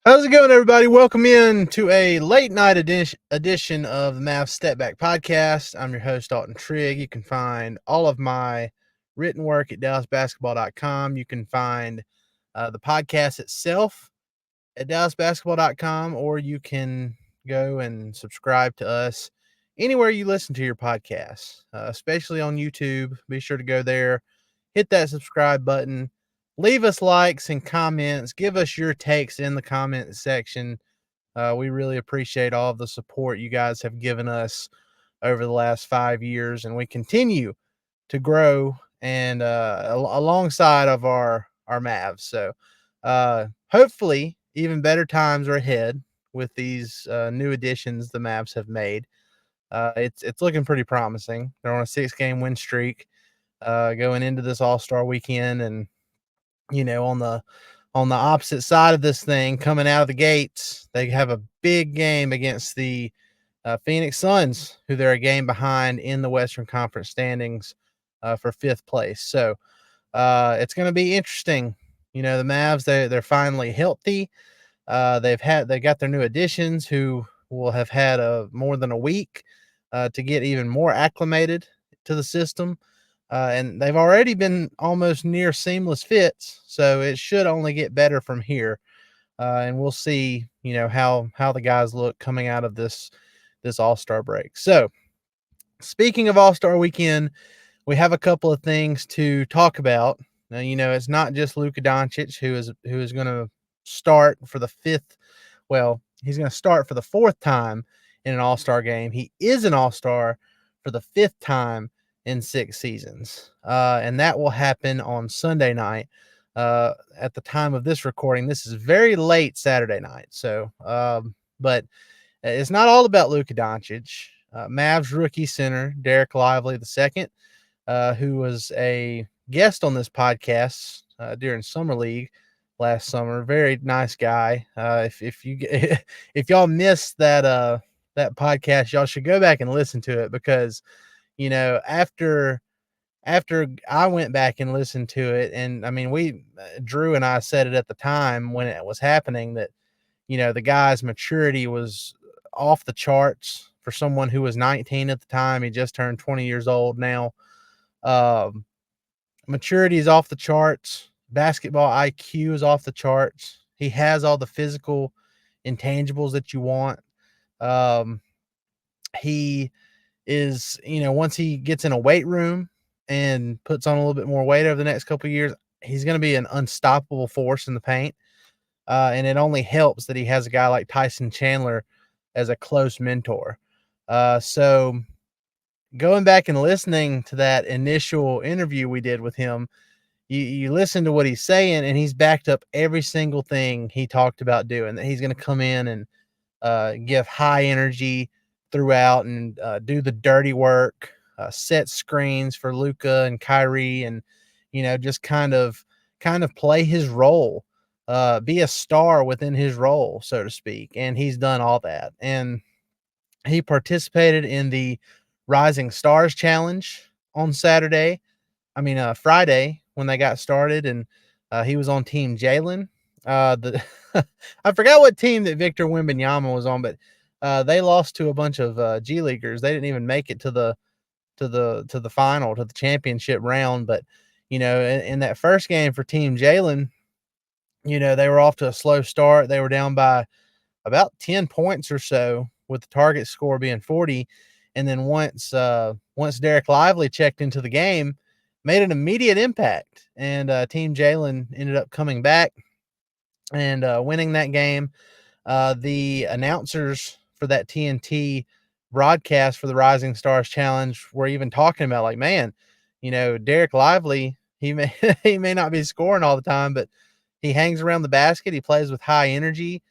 How's it going, everybody? Welcome in to a late night edition of the Mavs Step Back Podcast. I'm your host, Dalton Trigg. You can find all of my written work at DallasBasketball.com. You can find the podcast itself at DallasBasketball.com, or you can go and subscribe to us anywhere you listen to your podcasts, especially on YouTube. Be sure to go there, hit that subscribe button, leave us likes and comments, give us your takes in the comment section. We really appreciate all of the support you guys have given us over the last 5 years, and we continue to grow and alongside of our Mavs. So hopefully even better times are ahead with these new additions the Mavs have made. It's looking pretty promising. They're on a 6-game win streak going into this All-Star weekend, and on the opposite side of this thing, coming out of the gates, they have a big game against the Phoenix Suns, who they're a game behind in the Western Conference standings for 5th place. So it's going to be interesting. The Mavs, they're finally healthy. They got their new additions who will have had more than a week to get even more acclimated to the system. And they've already been almost near seamless fits, so it should only get better from here. And we'll see, how the guys look coming out of this All-Star break. So, speaking of All-Star weekend, we have a couple of things to talk about. Now, it's not just Luka Doncic who is going to start for the fifth. Well, he's going to start for the fourth time in an All-Star game. He is an All-Star for the fifth time in 6 seasons, and that will happen on Sunday night. At the time of this recording, this is very late Saturday night. So, but it's not all about Luka Doncic. Mavs rookie center Dereck Lively II, who was a guest on this podcast during Summer League last summer. Very nice guy. If you if y'all missed that podcast, y'all should go back and listen to it, because after I went back and listened to it, and I mean, Drew and I said it at the time when it was happening, that the guy's maturity was off the charts for someone who was 19 at the time. He just turned 20 years old now. Um, Maturity is off the charts. Basketball IQ is off the charts. He has all the physical intangibles that you want. Um, he is, once he gets in a weight room and puts on a little bit more weight over the next couple of years, he's going to be an unstoppable force in the paint. And it only helps that he has a guy like Tyson Chandler as a close mentor. So going back and listening to that initial interview we did with him, you listen to what he's saying, and he's backed up every single thing he talked about doing, that he's going to come in and give high energy throughout and do the dirty work, set screens for Luka and Kyrie, and just kind of play his role, be a star within his role, so to speak. And he's done all that, and he participated in the Rising Stars Challenge on Friday, when they got started, and he was on Team Jalen. The I forgot what team that Victor Wembanyama was on, but they lost to a bunch of G Leaguers. They didn't even make it to the final, to the championship round. But in that first game for Team Jalen, they were off to a slow start. They were down by about 10 points or so, with the target score being 40. And then once Dereck Lively checked into the game, made an immediate impact, and Team Jalen ended up coming back and winning that game. The announcers for that TNT broadcast for the Rising Stars Challenge were even talking about, like, man, Dereck Lively, he may he may not be scoring all the time, but he hangs around the basket. He plays with high energy,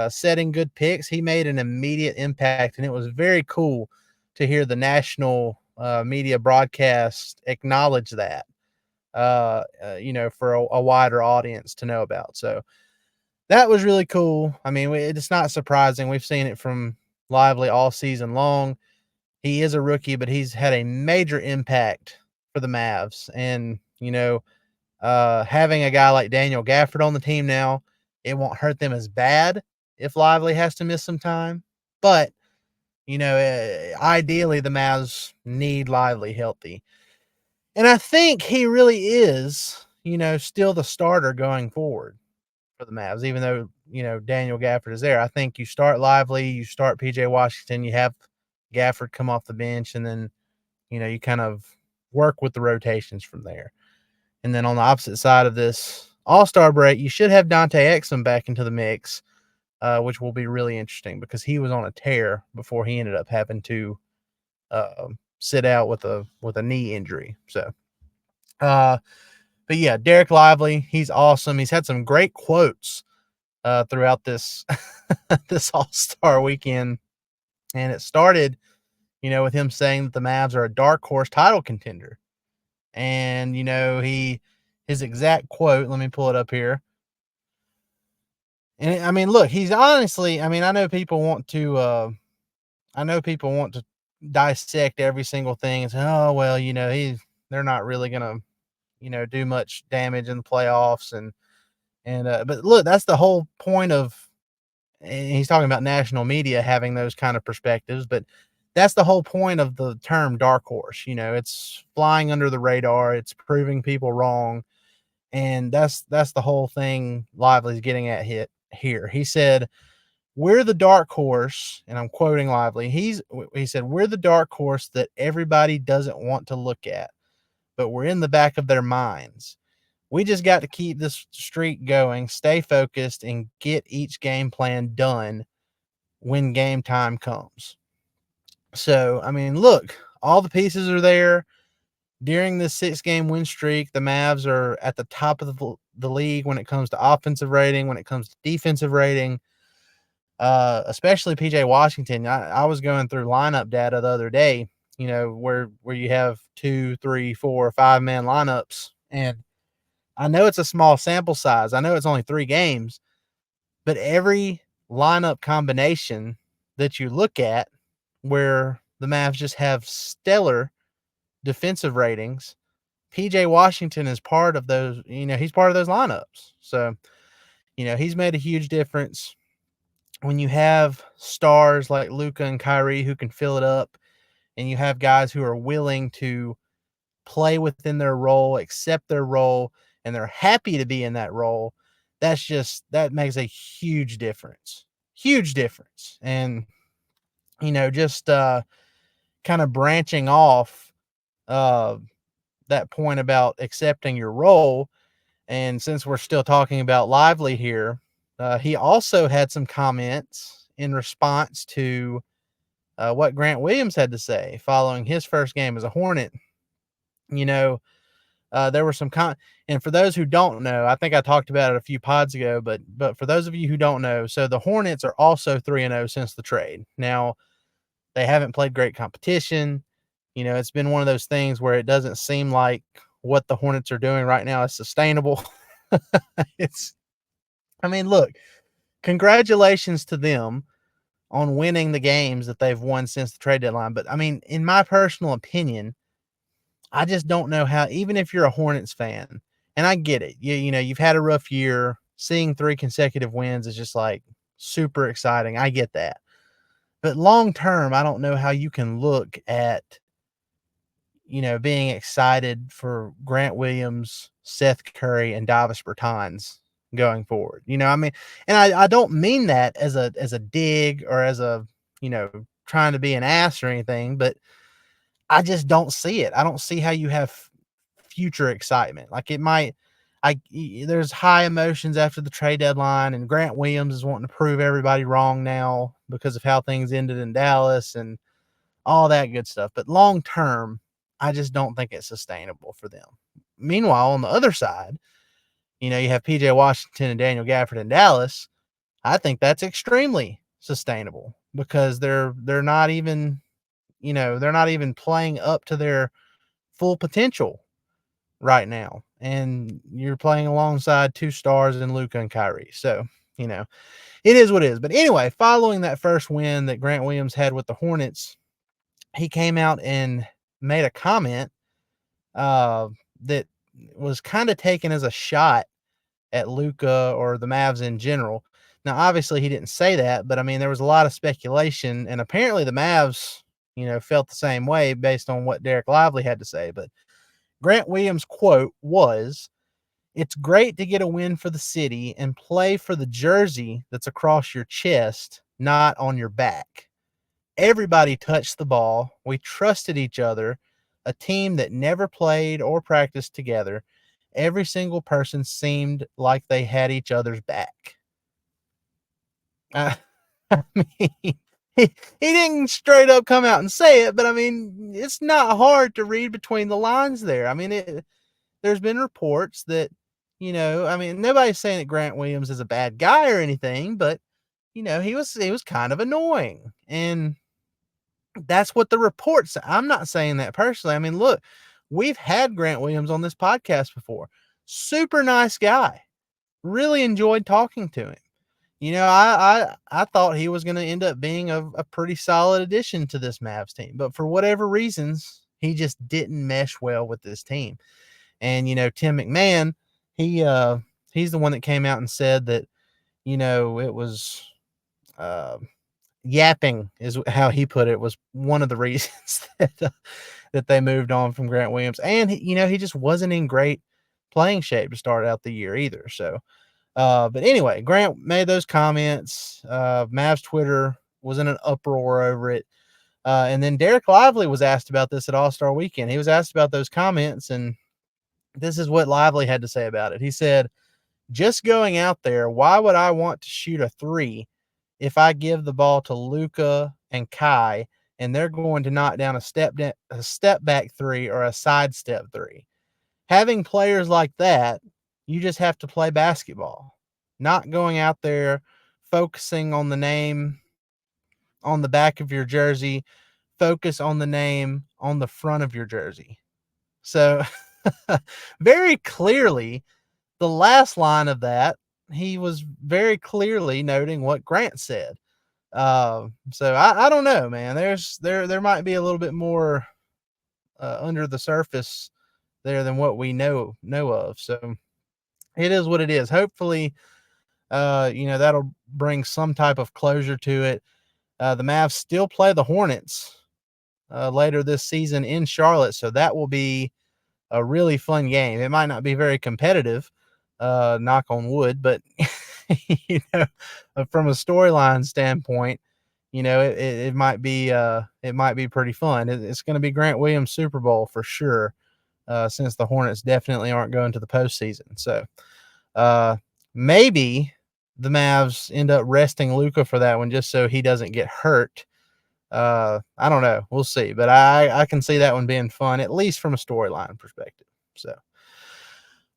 setting good picks. He made an immediate impact, and it was very cool to hear the national media broadcast acknowledge that, for a wider audience to know about. So that was really cool. I mean, it's not surprising. We've seen it from Lively all season long. He is a rookie, but he's had a major impact for the Mavs. And, having a guy like Daniel Gafford on the team now, it won't hurt them as bad if Lively has to miss some time. But, ideally, the Mavs need Lively healthy. And I think he really is, still the starter going forward for the Mavs, even though, Daniel Gafford is there. I think you start Lively, you start PJ Washington, you have Gafford come off the bench, and then, you kind of work with the rotations from there. And then on the opposite side of this All-Star break, you should have Dante Exum back into the mix, which will be really interesting because he was on a tear before he ended up having to sit out with a knee injury. So, but yeah, Dereck Lively, he's awesome. He's had some great quotes throughout this this All-Star weekend, and it started, with him saying that the Mavs are a dark horse title contender. And his exact quote, let me pull it up here. And I mean, look, he's honestly, I mean, I know people want to dissect every single thing and say, oh well, they're not really gonna, do much damage in the playoffs, and but look, that's the whole point of, and he's talking about national media having those kind of perspectives, but that's the whole point of the term dark horse. It's flying under the radar, it's proving people wrong. And that's the whole thing Lively's getting at here. He said, "We're the dark horse," and I'm quoting Lively. He said, "We're the dark horse that everybody doesn't want to look at, but we're in the back of their minds. We just got to keep this streak going, stay focused, and get each game plan done when game time comes." So, I mean, look, all the pieces are there. During this 6-game win streak, the Mavs are at the top of the league when it comes to offensive rating, when it comes to defensive rating, especially PJ Washington. I was going through lineup data the other day, where you have 2, 3, 4, 5-man lineups. And I know it's a small sample size. I know it's only 3 games, but every lineup combination that you look at where the Mavs just have stellar defensive ratings, PJ Washington is part of those, he's part of those lineups. So, he's made a huge difference. When you have stars like Luka and Kyrie who can fill it up, and you have guys who are willing to play within their role, accept their role, and they're happy to be in that role, that makes a huge difference. Huge difference. And, just kind of branching off uh, that point about accepting your role. And since we're still talking about Lively here, he also had some comments in response to what Grant Williams had to say following his first game as a Hornet. There were and for those who don't know, I think I talked about it a few pods ago, but for those of you who don't know, so the Hornets are also 3-0 since the trade. Now, they haven't played great competition. It's been one of those things where it doesn't seem like what the Hornets are doing right now is sustainable. I mean, look, congratulations to them on winning the games that they've won since the trade deadline. But I mean, in my personal opinion, I just don't know how, even if you're a Hornets fan, and I get it, you've had a rough year, seeing 3 consecutive wins is just like super exciting. I get that. But long term, I don't know how you can look at, being excited for Grant Williams, Seth Curry, and Davis Bertans going forward. I mean, and I don't mean that as a dig or as a, trying to be an ass or anything, but I just don't see it. I don't see how you have future excitement. Like there's high emotions after the trade deadline, and Grant Williams is wanting to prove everybody wrong now because of how things ended in Dallas and all that good stuff. But long term, I just don't think it's sustainable for them. Meanwhile, on the other side, you have PJ Washington and Daniel Gafford in Dallas. I think that's extremely sustainable because they're not even, they're not even playing up to their full potential right now. And you're playing alongside 2 stars in Luka and Kyrie. So, it is what it is. But anyway, following that first win that Grant Williams had with the Hornets, he came out and made a comment that was kind of taken as a shot at Luka or the Mavs in general. Now, obviously, he didn't say that, but I mean, there was a lot of speculation, and apparently the Mavs, felt the same way based on what Dereck Lively had to say. But Grant Williams' quote was, "It's great to get a win for the city and play for the jersey that's across your chest, not on your back. Everybody touched the ball. We trusted each other, a team that never played or practiced together. Every single person seemed like they had each other's back." Uh, I mean, he didn't straight up come out and say it, but I mean, it's not hard to read between the lines there. I mean, there's been reports that, I mean, nobody's saying that Grant Williams is a bad guy or anything, but he was kind of annoying, and that's what the reports. I'm not saying that personally. I mean, look, we've had Grant Williams on this podcast before. Super nice guy. Really enjoyed talking to him. I thought he was going to end up being a pretty solid addition to this Mavs team, but for whatever reasons, he just didn't mesh well with this team. And Tim McMahon, he he's the one that came out and said that it was yapping is how he put it, was one of the reasons that they moved on from Grant Williams, and he just wasn't in great playing shape to start out the year either. So. But anyway, Grant made those comments. Mavs Twitter was in an uproar over it. And then Dereck Lively was asked about this at All-Star Weekend. He was asked about those comments, and this is what Lively had to say about it. He said, "Just going out there, why would I want to shoot a three if I give the ball to Luka and Kai, and they're going to knock down a step back three or a sidestep three? Having players like that, you just have to play basketball, not going out there focusing on the name on the back of your jersey, focus on the name on the front of your jersey." So very clearly, the last line of that, he was very clearly noting what Grant said. So I don't know, man. There might be a little bit more under the surface there than what we know of. So it is what it is. Hopefully, that'll bring some type of closure to it. The Mavs still play the Hornets later this season in Charlotte, so that will be a really fun game. It might not be very competitive, knock on wood, but from a storyline standpoint, it might be pretty fun. It's going to be Grant Williams Super Bowl for sure, since the Hornets definitely aren't going to the postseason. So maybe the Mavs end up resting Luka for that one just so he doesn't get hurt. I don't know. We'll see. But I can see that one being fun, at least from a storyline perspective. So,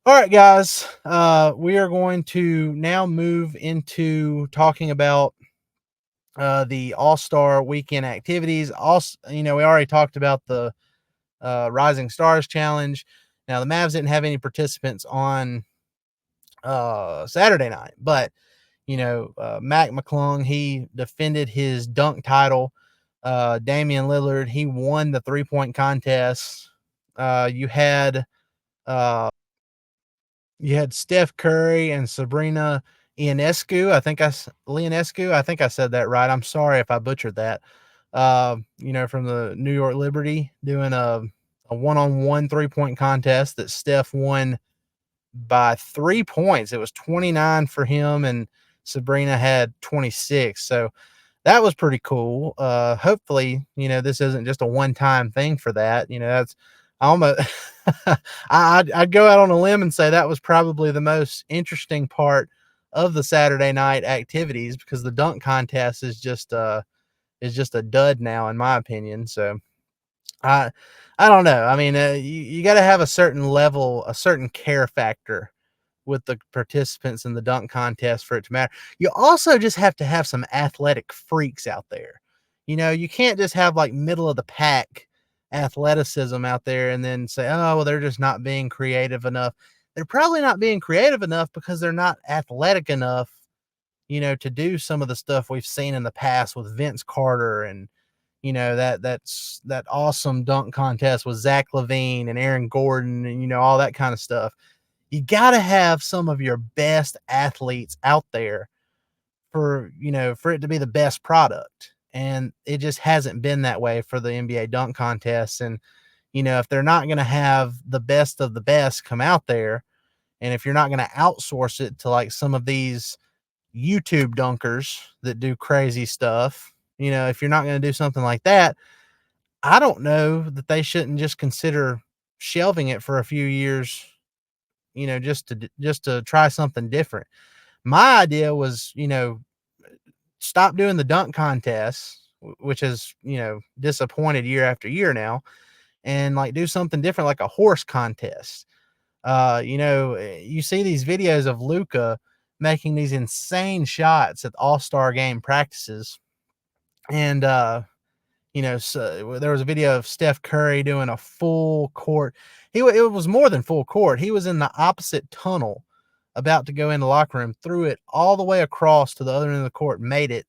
all right, guys. We are going to now move into talking about the All-Star Weekend activities. Also, we already talked about the Rising Stars Challenge. Now, the Mavs didn't have any participants on Saturday night, but Mac McClung, he defended his dunk title. Damian Lillard, he won the 3-point contest. You had Steph Curry and Sabrina Ionescu. Leonescu. I think I said that right. I'm sorry if I butchered that. From the New York Liberty, doing a one-on-one 3-point contest that Steph won by 3 points. It was 29 for him, and Sabrina had 26. So that was pretty cool. Hopefully, this isn't just a one-time thing for that. That's almost I'd go out on a limb and say that was probably the most interesting part of the Saturday night activities, because the dunk contest is just a dud now, in my opinion. So I don't know. I mean, you got to have a certain level, a certain care factor with the participants in the dunk contest for it to matter. You also just have to have some athletic freaks out there. You can't just have like middle of the pack athleticism out there and then say, oh, well, they're just not being creative enough. They're probably not being creative enough because they're not athletic enough, to do some of the stuff we've seen in the past with Vince Carter and, that awesome dunk contest with Zach LaVine and Aaron Gordon and, all that kind of stuff. You got to have some of your best athletes out there for it to be the best product. And it just hasn't been that way for the NBA dunk contest. And, if they're not going to have the best of the best come out there, and if you're not going to outsource it to like some of these YouTube dunkers that do crazy stuff, if you're not going to do something like that, I don't know that they shouldn't just consider shelving it for a few years, just to try something different. My idea was, stop doing the dunk contests, which is, disappointed year after year now, and like do something different, like a horse contest. You see these videos of Luka making these insane shots at All-Star game practices. And, so there was a video of Steph Curry doing a full court. It was more than full court. He was in the opposite tunnel about to go in the locker room, threw it all the way across to the other end of the court, made it.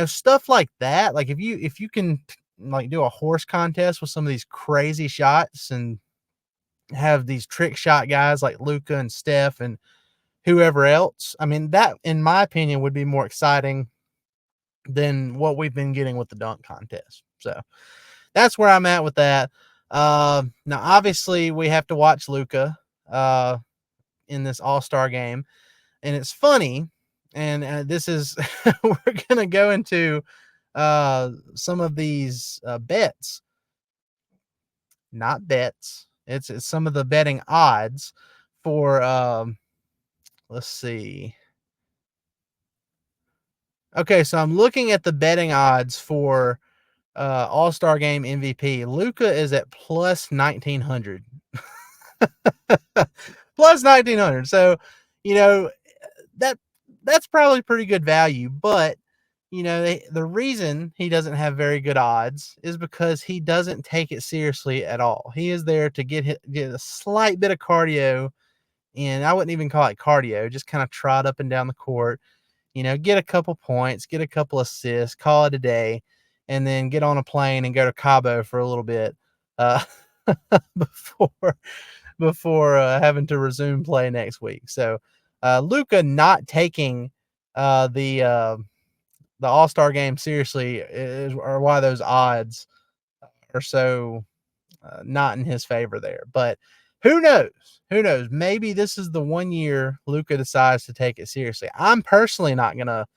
Stuff like that. Like if you can like do a horse contest with some of these crazy shots and have these trick shot guys like Luka and Steph and whoever else. I mean, that, in my opinion, would be more exciting than what we've been getting with the dunk contest. So that's where I'm at with that. Now, obviously, we have to watch Luka in this All-Star game, and it's funny. And this is we're gonna go into some of these bets, not bets. It's some of the betting odds for let's see. Okay, so I'm looking at the betting odds for All-Star Game MVP. Luka is at plus 1900. Plus 1900. So, you know, that that's probably pretty good value, but the reason he doesn't have very good odds is because he doesn't take it seriously at all. He is there to get a slight bit of cardio, and I wouldn't even call it cardio, just kind of trot up and down the court, get a couple points, get a couple assists, call it a day, and then get on a plane and go to Cabo for a little bit uh, before having to resume play next week. So Luka not taking the All-Star game seriously or why those odds are so not in his favor there. But who knows? Who knows? Maybe this is the one year Luka decides to take it seriously. I'm personally not gonna,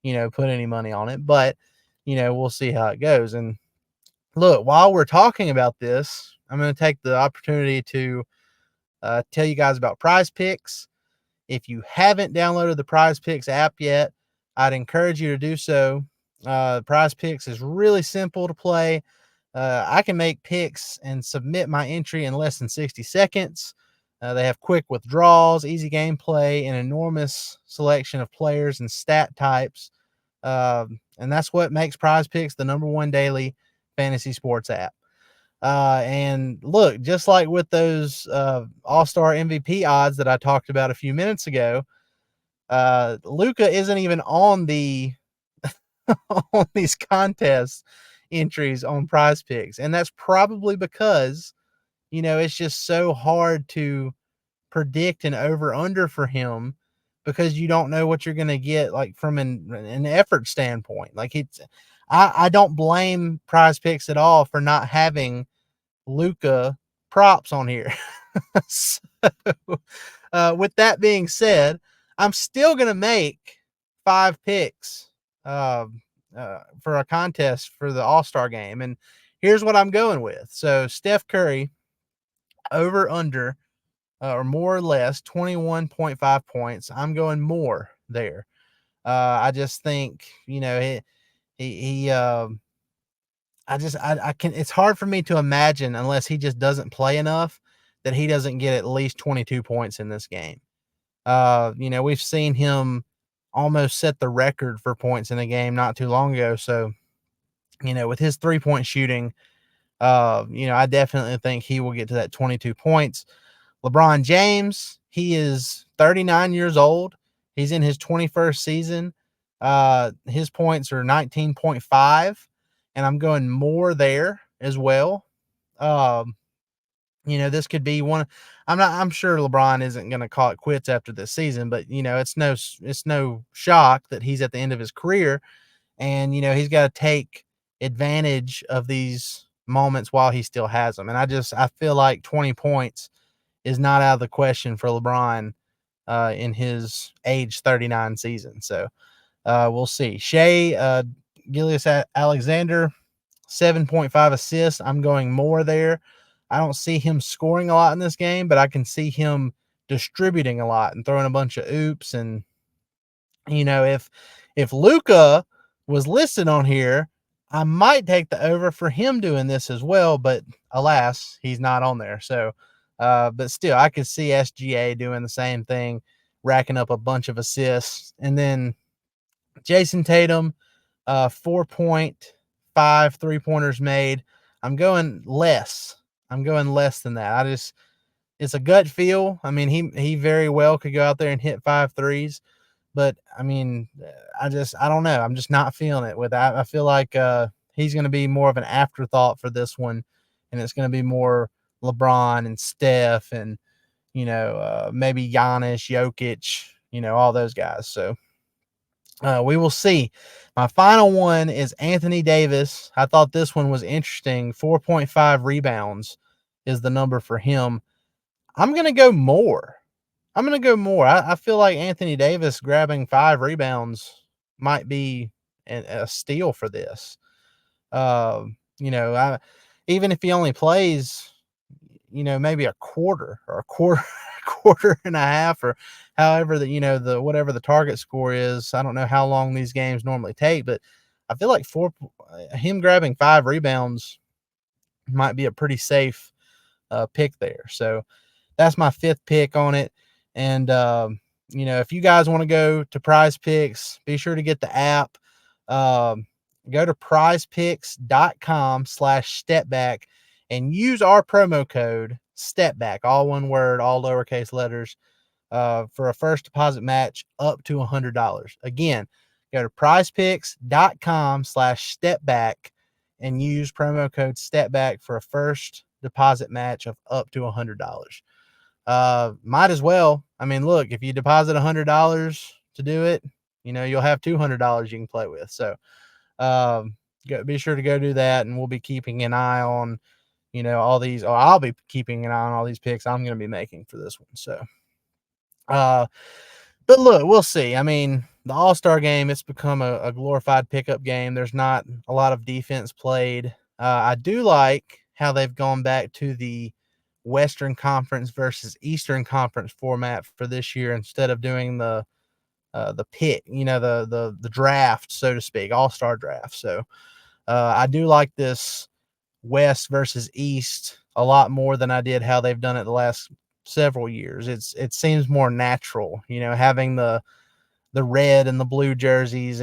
put any money on it, but we'll see how it goes. And look, while we're talking about this, I'm gonna take the opportunity to tell you guys about Prize Picks. If you haven't downloaded the Prize Picks app yet, I'd encourage you to do so. Prize Picks is really simple to play. I can make picks and submit my entry in less than 60 seconds. They have quick withdrawals, easy gameplay, an enormous selection of players and stat types. And that's what makes Prize Picks the #1 daily fantasy sports app. And look, just like with those All-Star MVP odds that I talked about a few minutes ago, Luka isn't even on the on these contest entries on Prize Picks, and that's probably because it's just so hard to predict an over under for him because you don't know what you're going to get like from an effort standpoint. Like I don't blame Prize Picks at all for not having Luka props on here. So, with that being said, I'm still going to make 5 picks for a contest for the All-Star game. And here's what I'm going with. So Steph Curry over under or more or less 21.5 points. I'm going more there. I just think, he I can, it's hard for me to imagine unless he just doesn't play enough that he doesn't get at least 22 points in this game. We've seen him almost set the record for points in a game not too long ago. So, with his 3-point shooting, I definitely think he will get to that 22 points. LeBron James, he is 39 years old. He's in his 21st season. His points are 19.5, and I'm going more there as well. Um, This could be one. I'm sure LeBron isn't going to call it quits after this season, but it's no shock that he's at the end of his career, and he's got to take advantage of these moments while he still has them. And I feel like 20 points is not out of the question for LeBron in his age 39 season. So we'll see. Shea Gilgeous Alexander, 7.5 assists. I'm going more there. I don't see him scoring a lot in this game, but I can see him distributing a lot and throwing a bunch of oops. And if Luka was listed on here, I might take the over for him doing this as well, but alas, he's not on there. So, but still, I could see SGA doing the same thing, racking up a bunch of assists. And then Jason Tatum, 4.5 3-pointers made. I'm going less. I'm going less than that. It's a gut feel. I mean, he very well could go out there and hit 5 threes, but I mean, I don't know. I'm just not feeling it with that. I feel like he's going to be more of an afterthought for this one, and it's going to be more LeBron and Steph and maybe Giannis, Jokic, all those guys. So we will see. My final one is Anthony Davis. I thought this one was interesting. 4.5 rebounds is the number for him. I'm going to go more. I feel like Anthony Davis grabbing 5 rebounds might be a steal for this. Uh, Even if he only plays, maybe a quarter or a quarter, quarter and a half, or however the whatever the target score is. I don't know how long these games normally take, but I feel like him grabbing 5 rebounds might be a pretty safe pick there. So that's my 5th pick on it. And, if you guys want to go to Prize Picks, be sure to get the app. Go to prizepicks.com/stepback and use our promo code STEPBACK, all one word, all lowercase letters, for a first deposit match up to $100. Again, go to prizepicks.com/stepback and use promo code STEPBACK for a first deposit match of up to $100. Might as well. I mean, look, if you deposit $100 to do it, you'll have $200 you can play with. So, be sure to go do that, and we'll be keeping an eye on, all these. Or I'll be keeping an eye on all these picks I'm going to be making for this one. So, but look, we'll see. I mean, the All-Star game, it's become a glorified pickup game. There's not a lot of defense played. I do like how they've gone back to the Western Conference versus Eastern Conference format for this year instead of doing the pick, the draft, so to speak, all-star draft. So I do like this West versus East a lot more than I did how they've done it the last several years. It seems more natural, having the red and the blue jerseys.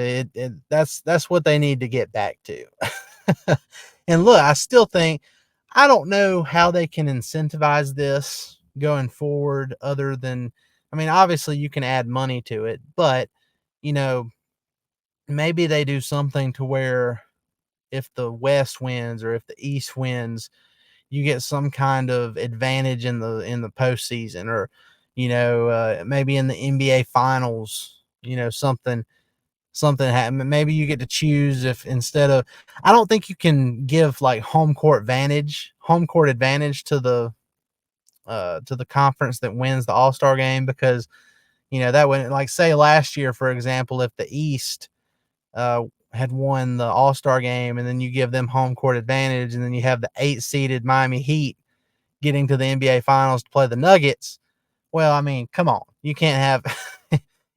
That's what they need to get back to. And look, I still think I don't know how they can incentivize this going forward other than, I mean, obviously you can add money to it, but, maybe they do something to where if the West wins or if the East wins, you get some kind of advantage in the postseason, or, maybe in the NBA finals, something happen. Maybe you get to choose if instead of, I don't think you can give like home court advantage to the conference that wins the All-Star game, because that would, like, say last year, for example, if the East had won the All-Star game and then you give them home court advantage, and then you have the 8 seeded Miami Heat getting to the NBA finals to play the Nuggets. Well, I mean, come on. You can't have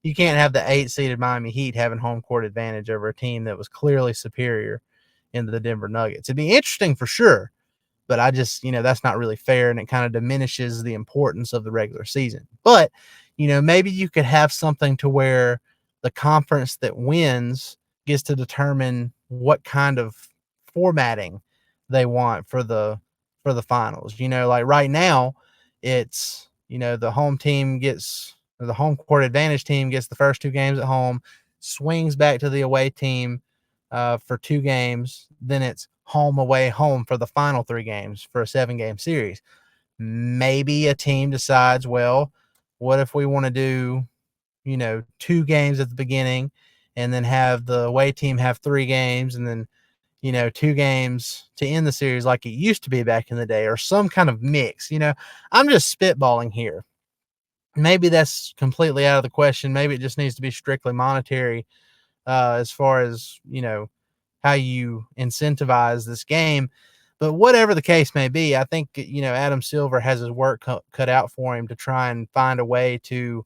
you can't have the 8 seeded Miami Heat having home court advantage over a team that was clearly superior in the Denver Nuggets. It'd be interesting for sure, but I just, that's not really fair, and it kind of diminishes the importance of the regular season. But, maybe you could have something to where the conference that wins gets to determine what kind of formatting they want for the finals. Like right now, it's, the home team gets, or the home court advantage team gets the first 2 games at home, swings back to the away team for 2 games. Then it's home, away, home for the final 3 games for a 7-game series. maybe a team decides, well, what if we want to do, 2 games at the beginning and then have the away team have 3 games and then, 2 games to end the series like it used to be back in the day, or some kind of mix. I'm just spitballing here. Maybe that's completely out of the question. Maybe it just needs to be strictly monetary, as far as, how you incentivize this game. But whatever the case may be, I think, Adam Silver has his work cut out for him to try and find a way to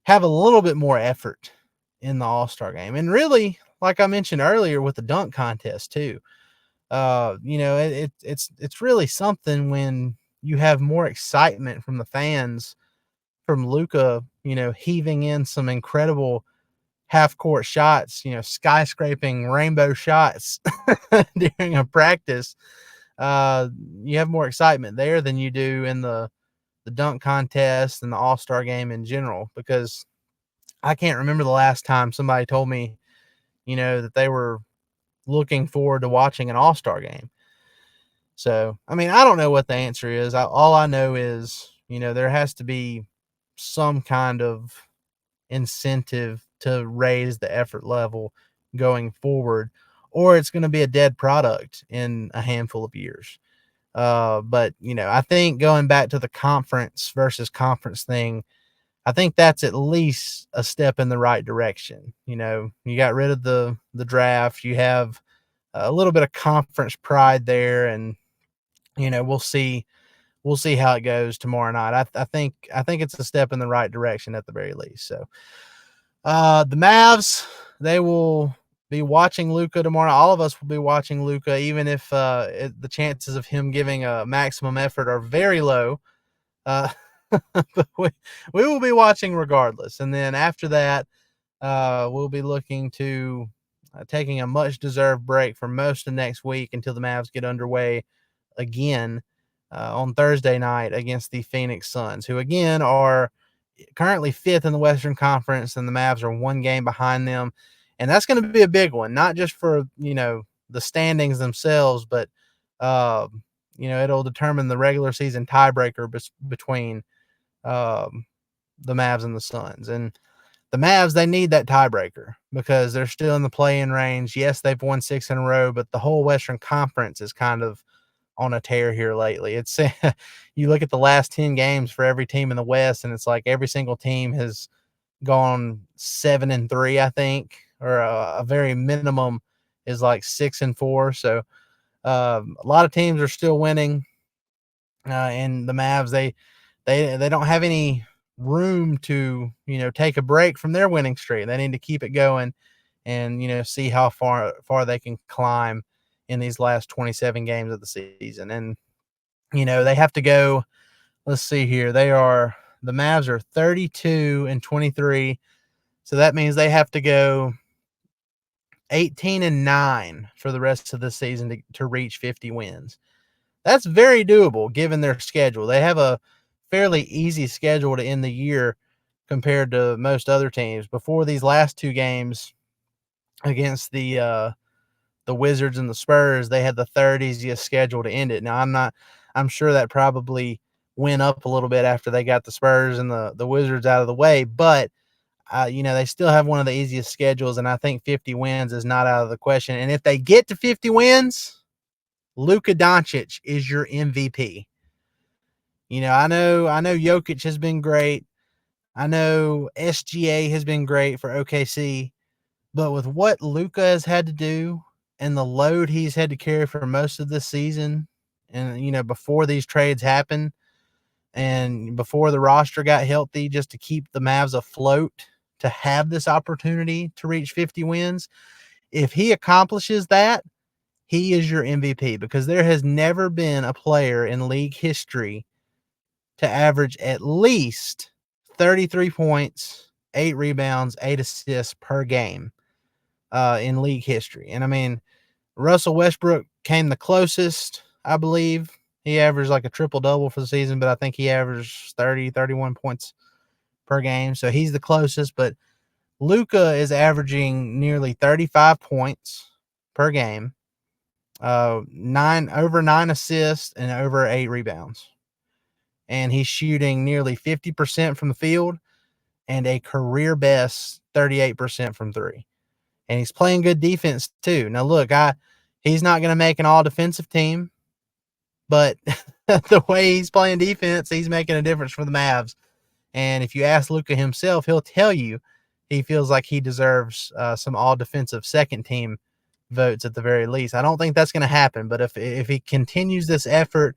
have a little bit more effort in the All-Star game. And really, like I mentioned earlier with the dunk contest too, it's really something when you have more excitement from the fans, from Luka, heaving in some incredible half court shots, skyscraping rainbow shots during a practice. Uh, you have more excitement there than you do in the dunk contest and the All-Star game in general, because I can't remember the last time somebody told me, that they were looking forward to watching an All-Star game. So, I mean, I don't know what the answer is. All I know is, there has to be some kind of incentive to raise the effort level going forward, or it's going to be a dead product in a handful of years. But, I think going back to the conference versus conference thing, I think that's at least a step in the right direction. You got rid of the draft. You have a little bit of conference pride there, and we'll see how it goes tomorrow night. I think it's a step in the right direction at the very least. So, the Mavs, they will be watching Luka tomorrow. All of us will be watching Luka, even if the chances of him giving a maximum effort are very low. Uh, but we will be watching regardless. And then after that, we'll be looking to taking a much deserved break for most of next week until the Mavs get underway again on Thursday night against the Phoenix Suns, who again are currently 5th in the Western Conference, and the Mavs are 1 game behind them. And that's going to be a big one, not just for, the standings themselves, but, it'll determine the regular season tiebreaker between the Mavs and the Suns. And the Mavs, they need that tiebreaker because they're still in the play-in range. Yes, they've won 6 in a row, but the whole Western Conference is kind of on a tear here lately. It's you look at the last 10 games for every team in the West, and it's like every single team has gone 7-3, I think, or a very minimum is like 6-4. So a lot of teams are still winning, and the Mavs, they don't have any room to take a break from their winning streak. They need to keep it going, and see how far they can climb in these last 27 games of the season. And they have to go. Let's see here. The Mavs are 32-23, so that means they have to go 18-9 for the rest of the season to reach 50 wins. That's very doable given their schedule. They have a fairly easy schedule to end the year compared to most other teams. Before these last 2 games against the Wizards and the Spurs, they had the third easiest schedule to end it. Now, I'm sure that probably went up a little bit after they got the Spurs and the Wizards out of the way, but they still have one of the easiest schedules, and I think 50 wins is not out of the question. And if they get to 50 wins, Luka Doncic is your MVP. I know Jokic has been great. I know SGA has been great for OKC, but with what Luka has had to do and the load he's had to carry for most of this season, and before these trades happened and before the roster got healthy, just to keep the Mavs afloat, to have this opportunity to reach 50 wins, if he accomplishes that, he is your MVP, because there has never been a player in league history to average at least 33 points, 8 rebounds, 8 assists per game in league history. And I mean, Russell Westbrook came the closest, I believe. He averaged like a triple-double for the season, but I think he averaged 30, 31 points per game. So he's the closest, but Luka is averaging nearly 35 points per game, over 9 assists, and over 8 rebounds. and he's shooting nearly 50% from the field and a career best 38% from three. And he's playing good defense too. Now, look, he's not going to make an all defensive team, but the way he's playing defense, he's making a difference for the Mavs. And if you ask Luka himself, he'll tell you he feels like he deserves some all defensive second team votes at the very least. I don't think that's going to happen, but if he continues this effort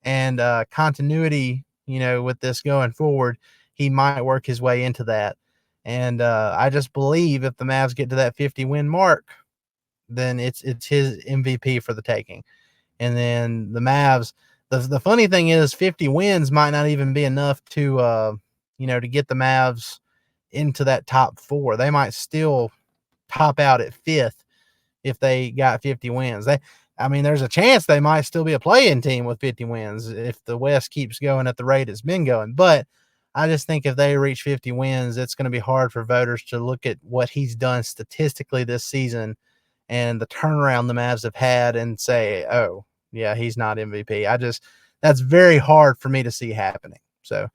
and continuity, with this going forward, he might work his way into that. And I just believe if the Mavs get to that 50 win mark, then it's his MVP for the taking. And then the Mavs, the funny thing is 50 wins might not even be enough to to get the Mavs into that top four. They might still top out at fifth if they got 50 wins. There's a chance they might still be a play-in team with 50 wins if the West keeps going at the rate it's been going. But I just think if they reach 50 wins, it's going to be hard for voters to look at what he's done statistically this season and the turnaround the Mavs have had and say, oh, yeah, he's not MVP. That's very hard for me to see happening. So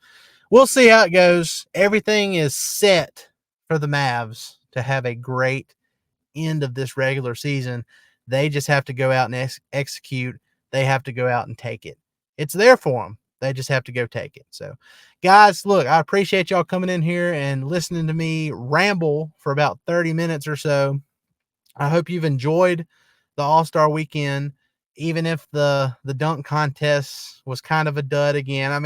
we'll see how it goes. Everything is set for the Mavs to have a great end of this regular season. They just have to go out and execute. They have to go out and take it. It's there for them. They just have to go take it. So, guys, look, I appreciate y'all coming in here and listening to me ramble for about 30 minutes or so. I hope you've enjoyed the All-Star weekend, even if the dunk contest was kind of a dud again.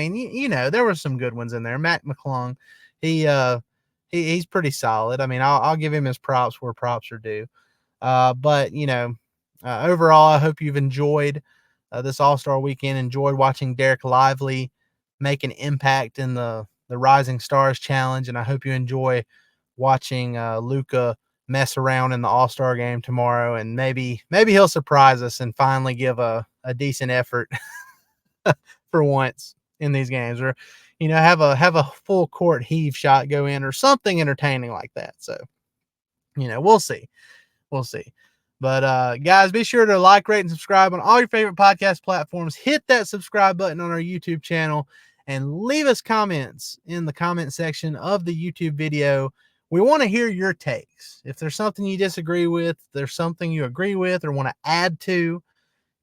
There were some good ones in there. Mac McClung, he's pretty solid. I'll give him his props where props are due. But overall, I hope you've enjoyed this All-Star weekend, enjoyed watching Dereck Lively make an impact in the Rising Stars Challenge, and I hope you enjoy watching Luka mess around in the All-Star game tomorrow, and maybe he'll surprise us and finally give a decent effort for once in these games, or have a full court heave shot go in or something entertaining like that. So we'll see. But guys, be sure to like, rate, and subscribe on all your favorite podcast platforms. Hit that subscribe button on our YouTube channel and leave us comments in the comment section of the YouTube video. We want to hear your takes. If there's something you disagree with, there's something you agree with or want to add to,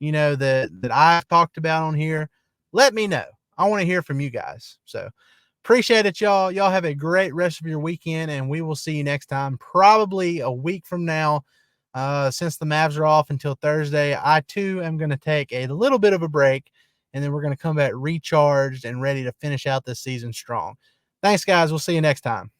that I've talked about on here, let me know. I want to hear from you guys. So appreciate it, y'all. Y'all have a great rest of your weekend, and we will see you next time, probably a week from now. Since the Mavs are off until Thursday, I too am going to take a little bit of a break, and then we're going to come back recharged and ready to finish out this season strong. Thanks, guys. We'll see you next time.